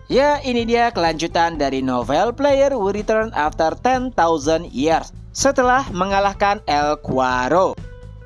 Ya, ini dia kelanjutan dari novel Player Will Return After 10,000 Years setelah mengalahkan El Quarro.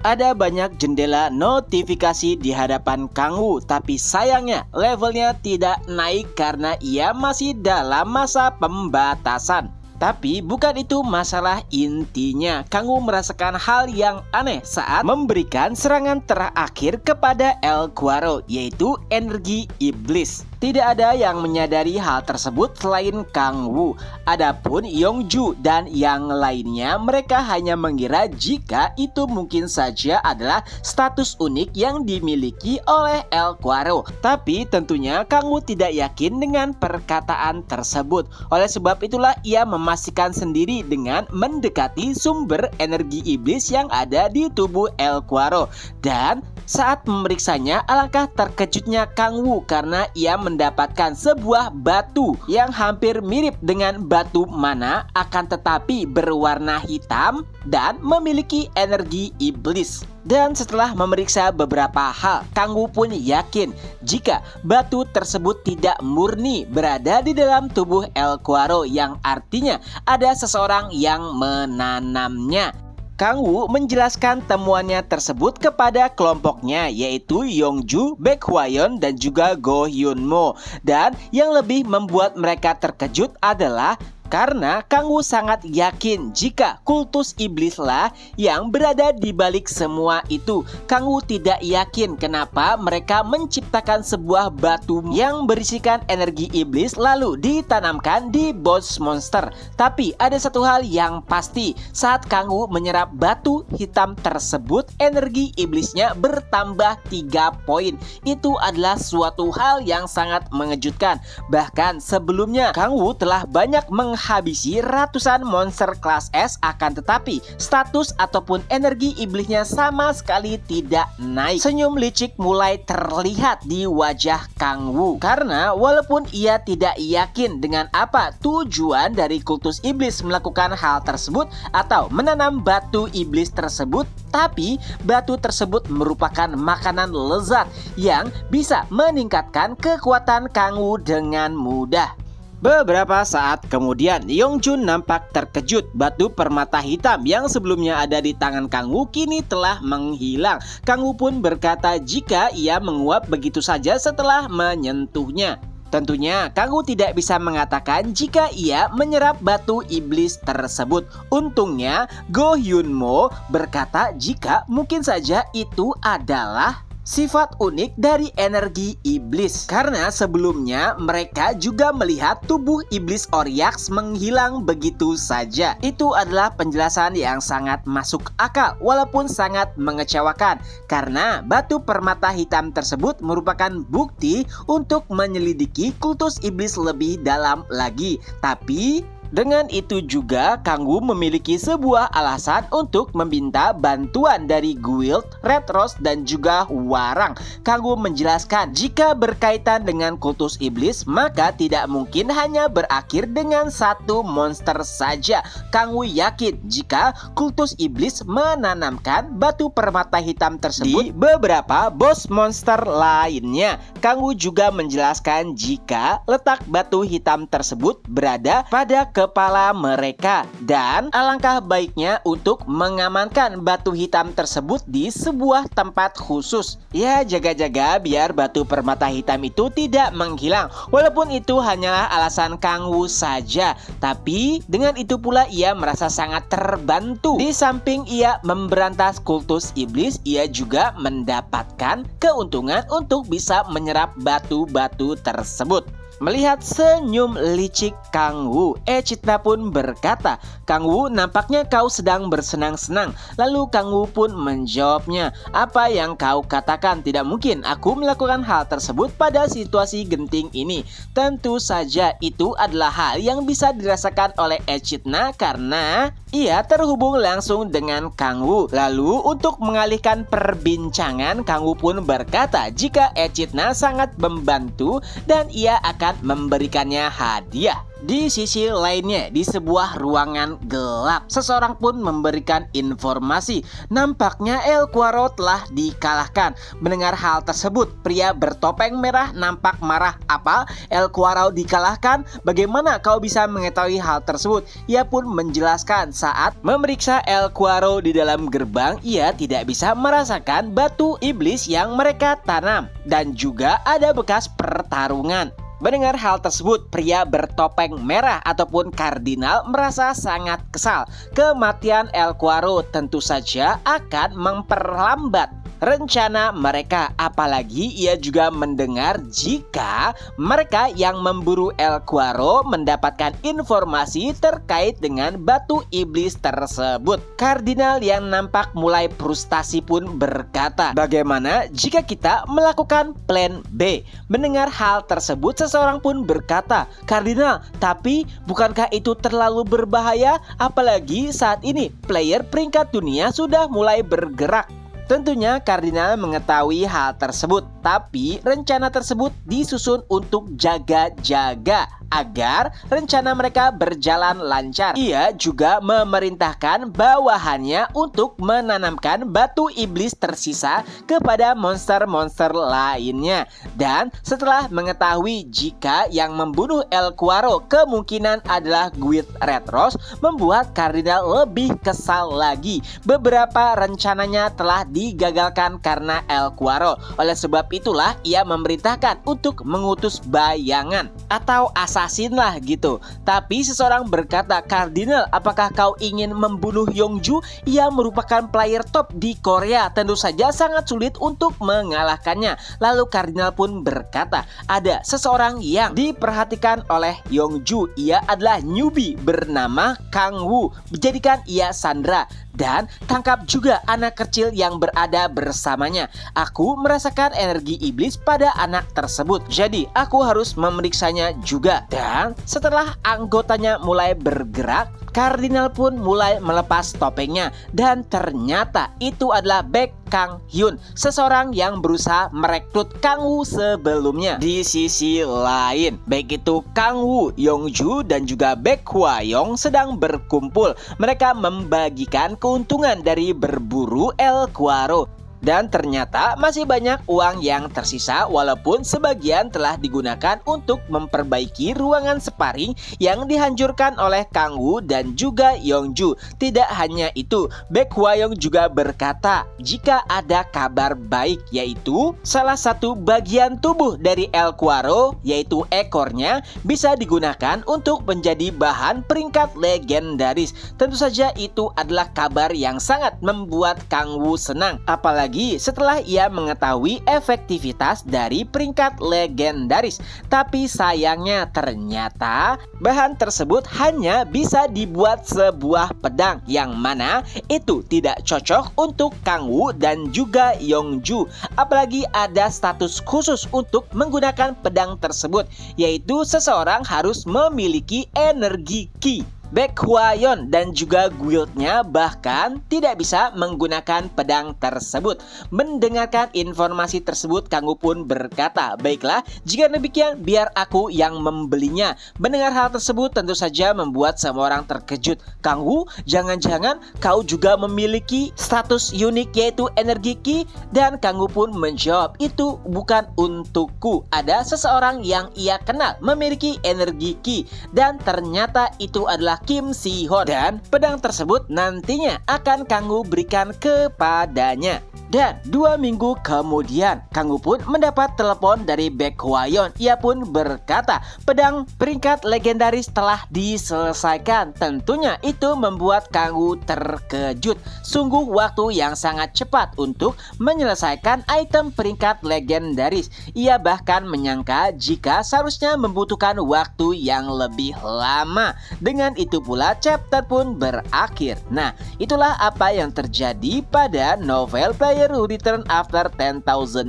Ada banyak jendela notifikasi di hadapan Kang Wu, tapi sayangnya levelnya tidak naik karena ia masih dalam masa pembatasan. Tapi bukan itu masalah intinya. Kang Wu merasakan hal yang aneh saat memberikan serangan terakhir kepada El Quarro, yaitu energi iblis. Tidak ada yang menyadari hal tersebut selain Kang Wu. Adapun Yongju dan yang lainnya, mereka hanya mengira jika itu mungkin saja adalah status unik yang dimiliki oleh El Quarro. Tapi tentunya Kang Wu tidak yakin dengan perkataan tersebut. Oleh sebab itulah ia memastikan sendiri dengan mendekati sumber energi iblis yang ada di tubuh El Quarro. Dan saat memeriksanya, alangkah terkejutnya Kang Wu karena ia mendapatkan sebuah batu yang hampir mirip dengan batu mana, akan tetapi berwarna hitam dan memiliki energi iblis. Dan setelah memeriksa beberapa hal, Kang Wu pun yakin jika batu tersebut tidak murni berada di dalam tubuh El Quarro, yang artinya ada seseorang yang menanamnya. Kang Wu menjelaskan temuannya tersebut kepada kelompoknya, yaitu Yongju, Baekhwayeon, dan juga Go Hyunmo. Dan yang lebih membuat mereka terkejut adalah karena Kang Wu sangat yakin jika kultus iblislah yang berada di balik semua itu. Kang Wu tidak yakin kenapa mereka menciptakan sebuah batu yang berisikan energi iblis lalu ditanamkan di boss monster. Tapi ada satu hal yang pasti, saat Kang Wu menyerap batu hitam tersebut, energi iblisnya bertambah 3 poin. Itu adalah suatu hal yang sangat mengejutkan. Bahkan sebelumnya Kang Wu telah banyak menghabisi ratusan monster kelas S, akan tetapi status ataupun energi iblisnya sama sekali tidak naik. Senyum licik mulai terlihat di wajah Kang Wu karena walaupun ia tidak yakin dengan apa tujuan dari kultus iblis melakukan hal tersebut atau menanam batu iblis tersebut, tapi batu tersebut merupakan makanan lezat yang bisa meningkatkan kekuatan Kang Wu dengan mudah. Beberapa saat kemudian, Yongjun nampak terkejut. Batu permata hitam yang sebelumnya ada di tangan Kang Wu kini telah menghilang. Kang Wu pun berkata jika ia menguap begitu saja setelah menyentuhnya. Tentunya Kang Wu tidak bisa mengatakan jika ia menyerap batu iblis tersebut. Untungnya Go Hyunmo berkata jika mungkin saja itu adalah sifat unik dari energi iblis, karena sebelumnya mereka juga melihat tubuh iblis Oryx menghilang begitu saja. Itu adalah penjelasan yang sangat masuk akal walaupun sangat mengecewakan, karena batu permata hitam tersebut merupakan bukti untuk menyelidiki kultus iblis lebih dalam lagi. Tapi dengan itu juga Kang Wu memiliki sebuah alasan untuk meminta bantuan dari Guild Red Rose dan juga Hwarang. Kang Wu menjelaskan jika berkaitan dengan kultus iblis maka tidak mungkin hanya berakhir dengan satu monster saja. Kang Wu yakin jika kultus iblis menanamkan batu permata hitam tersebut di beberapa boss monster lainnya. Kang Wu juga menjelaskan jika letak batu hitam tersebut berada pada kepala mereka dan alangkah baiknya untuk mengamankan batu hitam tersebut di sebuah tempat khusus. Ya, jaga-jaga biar batu permata hitam itu tidak menghilang. Walaupun itu hanyalah alasan Kang Wu saja, tapi dengan itu pula ia merasa sangat terbantu. Di samping ia memberantas kultus iblis, ia juga mendapatkan keuntungan untuk bisa menyerap batu-batu tersebut. Melihat senyum licik Kang Wu, Echidna pun berkata, "Kang Wu, nampaknya kau sedang bersenang-senang." Lalu Kang Wu pun menjawabnya, "Apa yang kau katakan? Tidak mungkin aku melakukan hal tersebut pada situasi genting ini." Tentu saja itu adalah hal yang bisa dirasakan oleh Echidna karena ia terhubung langsung dengan Kang Wu. Lalu untuk mengalihkan perbincangan, Kang Wu pun berkata jika Echidna sangat membantu dan ia akan memberikannya hadiah. Di sisi lainnya, di sebuah ruangan gelap, seseorang pun memberikan informasi. Nampaknya El Cuaro telah dikalahkan. Mendengar hal tersebut, pria bertopeng merah nampak marah. Apa? El Cuaro dikalahkan? Bagaimana kau bisa mengetahui hal tersebut? Ia pun menjelaskan saat memeriksa El Cuaro di dalam gerbang, ia tidak bisa merasakan batu iblis yang mereka tanam. Dan juga ada bekas pertarungan. Mendengar hal tersebut, pria bertopeng merah ataupun kardinal merasa sangat kesal. Kematian El Cuaro tentu saja akan memperlambat rencana mereka, apalagi ia juga mendengar jika mereka yang memburu El Cuaro mendapatkan informasi terkait dengan batu iblis tersebut. Kardinal yang nampak mulai frustasi pun berkata, bagaimana jika kita melakukan plan B? Mendengar hal tersebut, seseorang pun berkata, Kardinal, tapi bukankah itu terlalu berbahaya? Apalagi saat ini player peringkat dunia sudah mulai bergerak. Tentunya kardinal mengetahui hal tersebut, tapi rencana tersebut disusun untuk jaga-jaga agar rencana mereka berjalan lancar. Ia juga memerintahkan bawahannya untuk menanamkan batu iblis tersisa kepada monster-monster lainnya. Dan setelah mengetahui jika yang membunuh El Cuaro kemungkinan adalah Guild Red Rose, membuat kardinal lebih kesal lagi. Beberapa rencananya telah digagalkan karena El Cuaro. Oleh sebab itulah ia memerintahkan untuk mengutus bayangan atau assassin lah gitu. Tapi seseorang berkata, Kardinal, apakah kau ingin membunuh Yongju? Ia merupakan player top di Korea. Tentu saja sangat sulit untuk mengalahkannya. Lalu kardinal pun berkata, ada seseorang yang diperhatikan oleh Yongju. Ia adalah newbie bernama Kang Wu. Jadikan ia sandra dan tangkap juga anak kecil yang berada bersamanya. Aku merasakan energi iblis pada anak tersebut, jadi aku harus memeriksanya juga. Dan setelah anggotanya mulai bergerak, kardinal pun mulai melepas topengnya. Dan ternyata itu adalah Baek Kang Hyun, seseorang yang berusaha merekrut Kang Wu sebelumnya. Di sisi lain, baik itu Kang Wu, Yongju, dan juga Baek Hwayong sedang berkumpul. Mereka membagikan keuntungan dari berburu El Cuaro. Dan ternyata masih banyak uang yang tersisa, walaupun sebagian telah digunakan untuk memperbaiki ruangan sparring yang dihancurkan oleh Kang Wu dan juga Yongju. Tidak hanya itu, Baek Hwayong juga berkata jika ada kabar baik, yaitu salah satu bagian tubuh dari El Cuaro, yaitu ekornya, bisa digunakan untuk menjadi bahan peringkat legendaris. Tentu saja itu adalah kabar yang sangat membuat Kang Wu senang, apalagi setelah ia mengetahui efektivitas dari peringkat legendaris. Tapi sayangnya ternyata bahan tersebut hanya bisa dibuat sebuah pedang, yang mana itu tidak cocok untuk Kang Wu dan juga Yongju. Apalagi ada status khusus untuk menggunakan pedang tersebut, yaitu seseorang harus memiliki energi ki. Baek Hwayong dan juga guildnya bahkan tidak bisa menggunakan pedang tersebut. Mendengarkan informasi tersebut, Kang Wu pun berkata, baiklah, jika demikian biar aku yang membelinya. Mendengar hal tersebut tentu saja membuat semua orang terkejut. Kang Wu, jangan-jangan kau juga memiliki status unik yaitu energi ki? Dan Kang Wu pun menjawab, itu bukan untukku. Ada seseorang yang ia kenal memiliki energi ki, dan ternyata itu adalah Kim Si-hon, dan pedang tersebut nantinya akan Kang Wu berikan kepadanya. Dan 2 minggu kemudian, Kang Wu pun mendapat telepon dari Baek Hwayong. Ia pun berkata, pedang peringkat legendaris telah diselesaikan. Tentunya itu membuat Kang Wu terkejut. Sungguh waktu yang sangat cepat untuk menyelesaikan item peringkat legendaris. Ia bahkan menyangka jika seharusnya membutuhkan waktu yang lebih lama. Dengan itu pula chapter pun berakhir. Nah, itulah apa yang terjadi pada novel Player Who Return After 10,000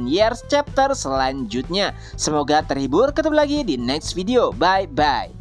Years chapter selanjutnya. Semoga terhibur. Ketemu lagi di next video. Bye bye.